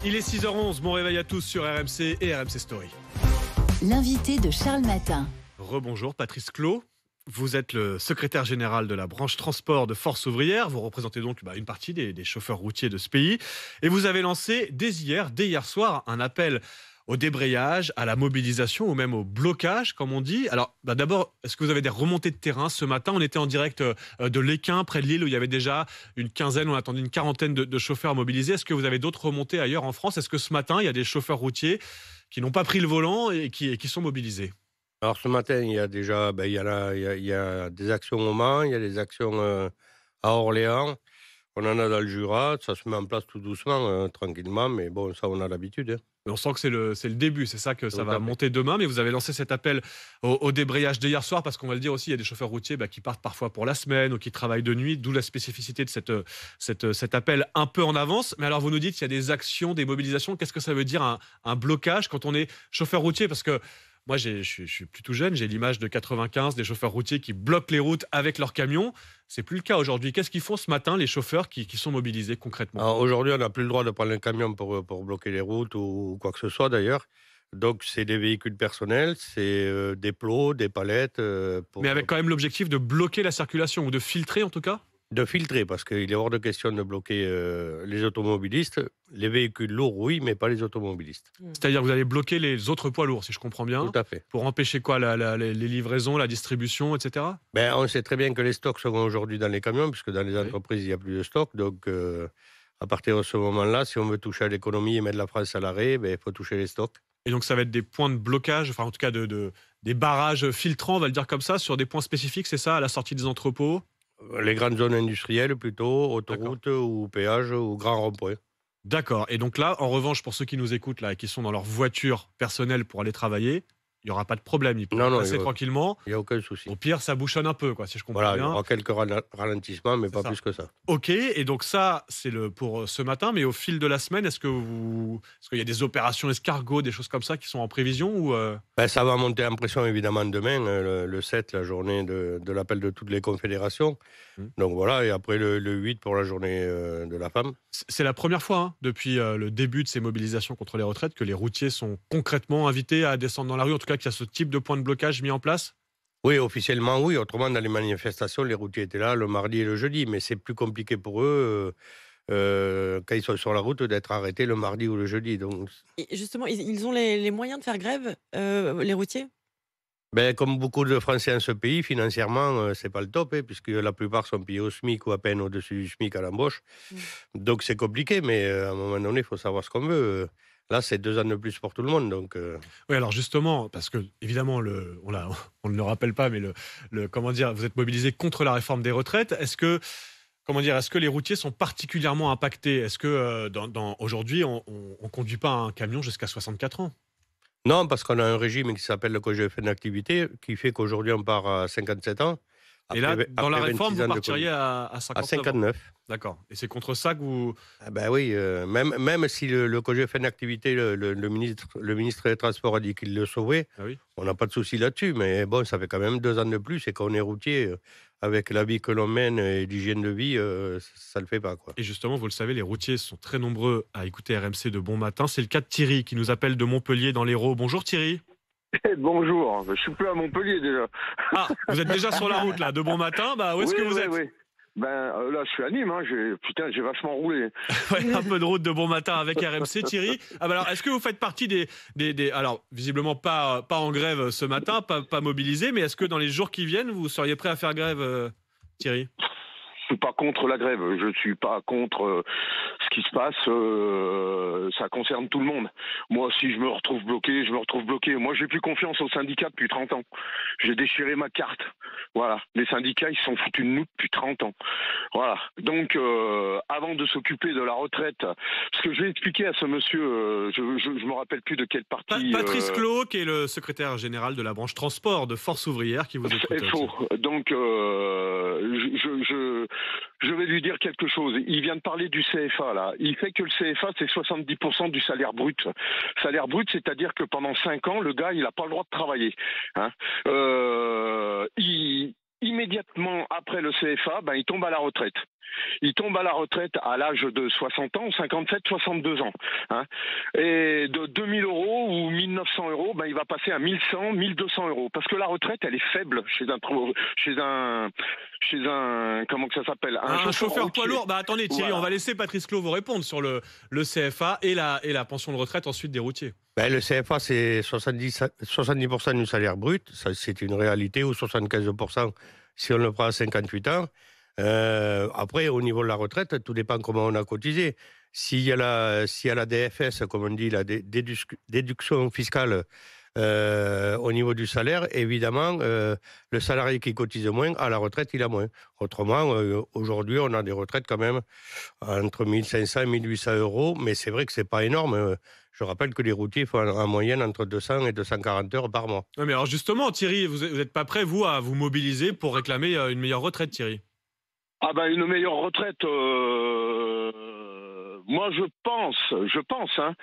Il est 6h11, bon réveil à tous sur RMC et RMC Story. L'invité de Charles Matin. Rebonjour Patrice Clot, vous êtes le secrétaire général de la branche transport de Force Ouvrière. Vous représentez donc une partie des chauffeurs routiers de ce pays. Et vous avez lancé dès hier soir, un appel au débrayage, à la mobilisation ou même au blocage, comme on dit. Alors d'abord, est-ce que vous avez des remontées de terrain ce matin? On était en direct de l'Équin, près de Lille, où il y avait déjà une quinzaine, on attendait une quarantaine de chauffeurs mobilisés. Est-ce que vous avez d'autres remontées ailleurs en France? Est-ce que ce matin, il y a des chauffeurs routiers qui n'ont pas pris le volant et qui sont mobilisés? Alors ce matin, il y a déjà il y a des actions au Mans, il y a des actions à Orléans, on en a dans le Jura, ça se met en place tout doucement, tranquillement, mais bon, ça on a l'habitude. Hein. Mais on sent que c'est le début, c'est ça que ça va monter demain, mais vous avez lancé cet appel au débrayage d'hier soir, parce qu'on va le dire aussi, il y a des chauffeurs routiers qui partent parfois pour la semaine ou qui travaillent de nuit, d'où la spécificité de cet appel un peu en avance. Mais alors vous nous dites qu'il y a des actions, des mobilisations, qu'est-ce que ça veut dire un blocage quand on est chauffeur routier? Parce que moi, je suis plutôt jeune, j'ai l'image de 95, des chauffeurs routiers qui bloquent les routes avec leurs camions. C'est plus le cas aujourd'hui. Qu'est-ce qu'ils font ce matin, les chauffeurs qui sont mobilisés concrètement? Alors aujourd'hui, on n'a plus le droit de prendre un camion pour bloquer les routes ou quoi que ce soit d'ailleurs. Donc c'est des véhicules personnels, c'est des plots, des palettes. Mais avec quand même l'objectif de bloquer la circulation ou de filtrer en tout cas? De filtrer, parce qu'il est hors de question de bloquer les automobilistes. Les véhicules lourds, oui, mais pas les automobilistes. C'est-à-dire que vous allez bloquer les autres poids lourds, si je comprends bien. Tout à fait. Pour empêcher quoi? Les livraisons, la distribution, etc. On sait très bien que les stocks sont aujourd'hui dans les camions, puisque dans les entreprises, il n'y a plus de stock. Donc, à partir de ce moment-là, si on veut toucher à l'économie et mettre la France à l'arrêt, il faut toucher les stocks. Et donc, ça va être des points de blocage, enfin, en tout cas, des barrages filtrants, on va le dire comme ça, sur des points spécifiques, c'est ça, à la sortie des entrepôts? Les grandes zones industrielles plutôt, autoroutes ou péages ou grands ronds-points. D'accord. Et donc là, en revanche, pour ceux qui nous écoutent là et qui sont dans leur voiture personnelle pour aller travailler, il n'y aura pas de problème. Ils peuvent passer tranquillement. Il n'y a aucun souci. Au pire, ça bouchonne un peu, si je comprends bien. Il y aura quelques ralentissements, mais pas plus que ça. Ok. Et donc ça, c'est pour ce matin. Mais au fil de la semaine, est-ce qu'il y a des opérations escargots, des choses comme ça qui sont en prévision ou Ça va monter en pression évidemment demain, le 7, la journée de l'appel de toutes les confédérations. Donc voilà, et après le 8 pour la journée de la femme. C'est la première fois depuis le début de ces mobilisations contre les retraites que les routiers sont concrètement invités à descendre dans la rue, en tout cas qu'il y a ce type de point de blocage mis en place? Oui, officiellement oui. Autrement, dans les manifestations, les routiers étaient là le mardi et le jeudi, mais c'est plus compliqué pour eux quand ils sont sur la route d'être arrêtés le mardi ou le jeudi. Donc... Et justement, ils ont les moyens de faire grève, les routiers? Comme beaucoup de Français en ce pays, financièrement, c'est pas le top, puisque la plupart sont payés au SMIC ou à peine au-dessus du SMIC à l'embauche. Donc c'est compliqué, mais à un moment donné, il faut savoir ce qu'on veut. Là, c'est 2 ans de plus pour tout le monde. Donc, Oui, alors justement, parce que évidemment, on ne le rappelle pas, mais comment dire, vous êtes mobilisé contre la réforme des retraites. Est-ce que les routiers sont particulièrement impactés? Est-ce que aujourd'hui, on ne conduit pas un camion jusqu'à 64 ans? Non, parce qu'on a un régime qui s'appelle le congé de fin d'activité, qui fait qu'aujourd'hui, on part à 57 ans. Et là, dans la réforme, vous partiriez à 59 à 59. D'accord. Et c'est contre ça que vous... Oui, même si le congé de fin d'activité, le ministre des Transports a dit qu'il le sauvait, on n'a pas de souci là-dessus. Mais bon, ça fait quand même 2 ans de plus et quand on est routier, avec la vie que l'on mène et l'hygiène de vie, ça ne le fait pas. Et justement, vous le savez, les routiers sont très nombreux à écouter RMC de bon matin. C'est le cas de Thierry qui nous appelle de Montpellier dans l'Hérault. Bonjour Thierry. Bonjour, je suis plus à Montpellier déjà. Ah, vous êtes déjà sur la route là, de bon matin. Où est-ce que vous êtes? Oui. Là, je suis à Nîmes. J'ai vachement roulé. Un peu de route de bon matin avec RMC, Thierry. Alors, est-ce que vous faites partie des alors visiblement pas en grève ce matin, pas mobilisé, mais est-ce que dans les jours qui viennent, vous seriez prêt à faire grève, Thierry? Je suis pas contre la grève, je suis pas contre ce qui se passe, ça concerne tout le monde. Moi, si je me retrouve bloqué, je me retrouve bloqué. Moi, j'ai plus confiance aux syndicats depuis 30 ans. J'ai déchiré ma carte. Voilà, les syndicats, ils se sont foutus de nous depuis 30 ans. Voilà, donc avant de s'occuper de la retraite, parce que je vais expliquer à ce monsieur, je me rappelle plus de quelle partie... Patrice Clot, qui est le secrétaire général de la branche transport de Force Ouvrière, qui vous écoute. C'est faux. Donc, je vais lui dire quelque chose. Il vient de parler du CFA, là. Il fait que le CFA, c'est 70% du salaire brut. Salaire brut, c'est-à-dire que pendant 5 ans, le gars, il n'a pas le droit de travailler. Immédiatement après le CFA, il tombe à la retraite. Il tombe à la retraite à l'âge de 60 ans, 57, 62 ans. Hein. Et de 2000 euros ou 1900 euros, ben, il va passer à 1100, 1200 euros. Parce que la retraite, elle est faible chez un comment que ça s'appelle, un chauffeur poids lourd. Bah attendez Thierry, on va laisser Patrice Clos vous répondre sur le CFA et la pension de retraite ensuite des routiers. Ben, le CFA, c'est 70% du salaire brut, ça, c'est une réalité, ou 75% si on le prend à 58 ans. Après, au niveau de la retraite, tout dépend comment on a cotisé. S'il y a la DFS, comme on dit, la déduction fiscale au niveau du salaire, évidemment, le salarié qui cotise moins, à la retraite, il a moins. Autrement, aujourd'hui, on a des retraites quand même entre 1500 et 1800 euros, mais c'est vrai que c'est pas énorme. Je rappelle que les routiers font en moyenne entre 200 et 240 heures par mois. Oui, mais alors justement, Thierry, vous n'êtes pas prêt, vous, à vous mobiliser pour réclamer une meilleure retraite, Thierry? Ah ben, une meilleure retraite... Moi, je pense, hein.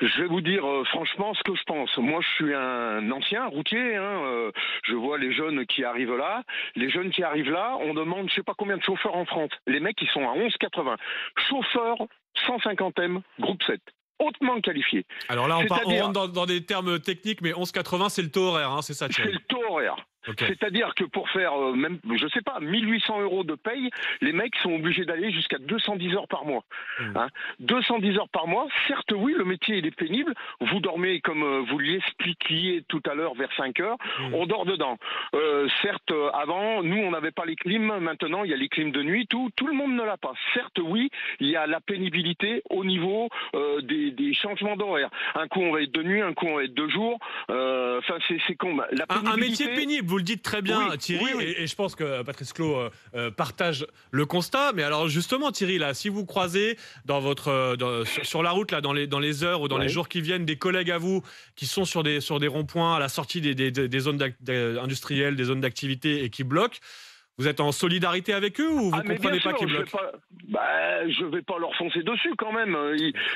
Je vais vous dire franchement ce que je pense. Moi, je suis un ancien routier, hein. Je vois les jeunes qui arrivent là. Les jeunes qui arrivent là, on demande je sais pas combien de chauffeurs en France. Les mecs, ils sont à 11,80. Chauffeur 150M, groupe 7. Hautement qualifié. Alors là, on rentre dans des termes techniques, mais 11,80, c'est le taux horaire, hein, c'est ça, Thierry? C'est le taux horaire. Okay. C'est-à-dire que pour faire même, je sais pas, 1800 euros de paye, les mecs sont obligés d'aller jusqu'à 210 heures par mois. Hein, 210 heures par mois, certes oui, le métier il est pénible, vous dormez comme vous l'expliquiez tout à l'heure vers 5 heures, on dort dedans. Certes, avant, nous on n'avait pas les clims, maintenant il y a les clims de nuit, tout le monde ne l'a pas. Certes oui, il y a la pénibilité au niveau des changements d'horaire. Un coup on va être de nuit, un coup on va être de jour, enfin c'est con. Un métier pénible. Vous le dites très bien, oui, Thierry, oui. Et je pense que Patrice Clos partage le constat. Mais alors justement, Thierry, là, si vous croisez sur la route, là, dans les heures ou dans les jours qui viennent, des collègues à vous qui sont sur des ronds-points à la sortie des zones industrielles, des zones d'activité et qui bloquent, vous êtes en solidarité avec eux ou vous ne comprenez pas qu'ils bloquent? Je vais pas leur foncer dessus quand même.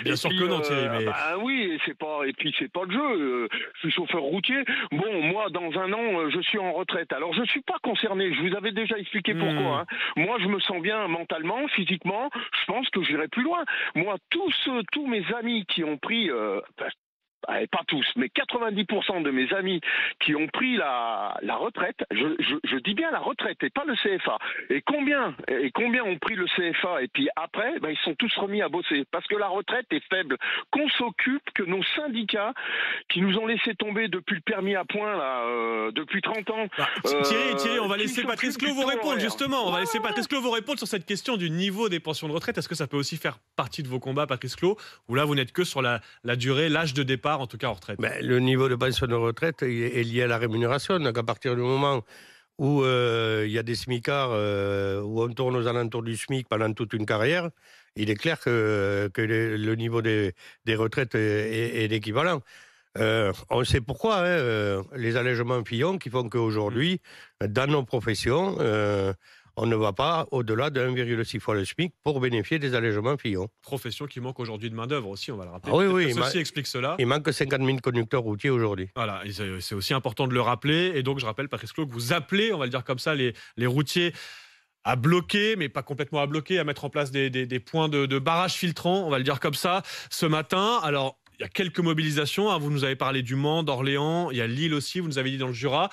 Bien sûr que non, Thierry. Mais... oui, c'est pas le jeu. Je suis chauffeur routier. Bon, moi, dans un an, je suis en retraite. Alors, je suis pas concerné. Je vous avais déjà expliqué pourquoi. Hein. Moi, je me sens bien mentalement, physiquement. Je pense que j'irai plus loin. Moi, tous mes amis qui ont pris... pas tous, mais 90% de mes amis qui ont pris la retraite, je dis bien la retraite et pas le CFA. Et combien ont pris le CFA et puis après, ils sont tous remis à bosser parce que la retraite est faible. Qu'on s'occupe, que nos syndicats qui nous ont laissé tomber depuis le permis à point là, depuis 30 ans. Thierry, on va laisser Patrice Clos vous répondre justement. On va laisser Patrice Clos vous répondre sur cette question du niveau des pensions de retraite. Est-ce que ça peut aussi faire partie de vos combats, Patrice Clos, ou là vous n'êtes que sur la durée, l'âge de départ? En tout cas en retraite. Le niveau de pension de retraite est lié à la rémunération. Donc à partir du moment où il y a des smicards, où on tourne aux alentours du SMIC pendant toute une carrière, il est clair que le niveau des retraites est équivalent. On sait pourquoi, les allègements Fillon qui font qu'aujourd'hui, dans nos professions, on ne va pas au-delà de 1,6 fois le SMIC pour bénéficier des allègements Fillon. Profession qui manque aujourd'hui de main-d'œuvre aussi, on va le rappeler. Oui, ceci explique cela. Il manque 50 000 conducteurs routiers aujourd'hui. Voilà, c'est aussi important de le rappeler. Et donc, je rappelle, Patrice Clos, que vous appelez, on va le dire comme ça, les routiers à bloquer, mais pas complètement à bloquer, à mettre en place des points de barrage filtrants, on va le dire comme ça, ce matin. Alors, il y a quelques mobilisations. Hein. Vous nous avez parlé du Mans, d'Orléans. Il y a Lille aussi, vous nous avez dit dans le Jura.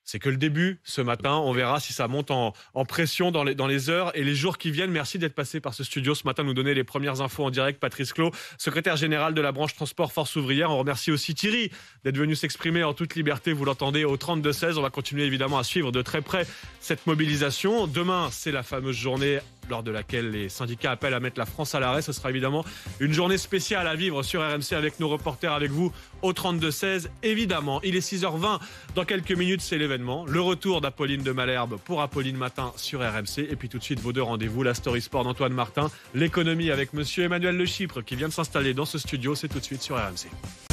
C'est que le début ce matin. On verra si ça monte en pression dans les heures et les jours qui viennent. Merci d'être passé par ce studio ce matin, nous donner les premières infos en direct. Patrice Clos, secrétaire général de la branche transport Force ouvrière. On remercie aussi Thierry d'être venu s'exprimer en toute liberté. Vous l'entendez au 32-16. On va continuer évidemment à suivre de très près cette mobilisation. Demain, c'est la fameuse journée lors de laquelle les syndicats appellent à mettre la France à l'arrêt. Ce sera évidemment une journée spéciale à vivre sur RMC avec nos reporters, avec vous au 32-16. Évidemment, il est 6h20. Dans quelques minutes, c'est l'événement. Le retour d'Apolline de Malherbe pour Apolline Matin sur RMC. Et puis tout de suite, vos deux rendez-vous. La Story Sport d'Antoine Martin. L'économie avec monsieur Emmanuel Le Chypre qui vient de s'installer dans ce studio. C'est tout de suite sur RMC.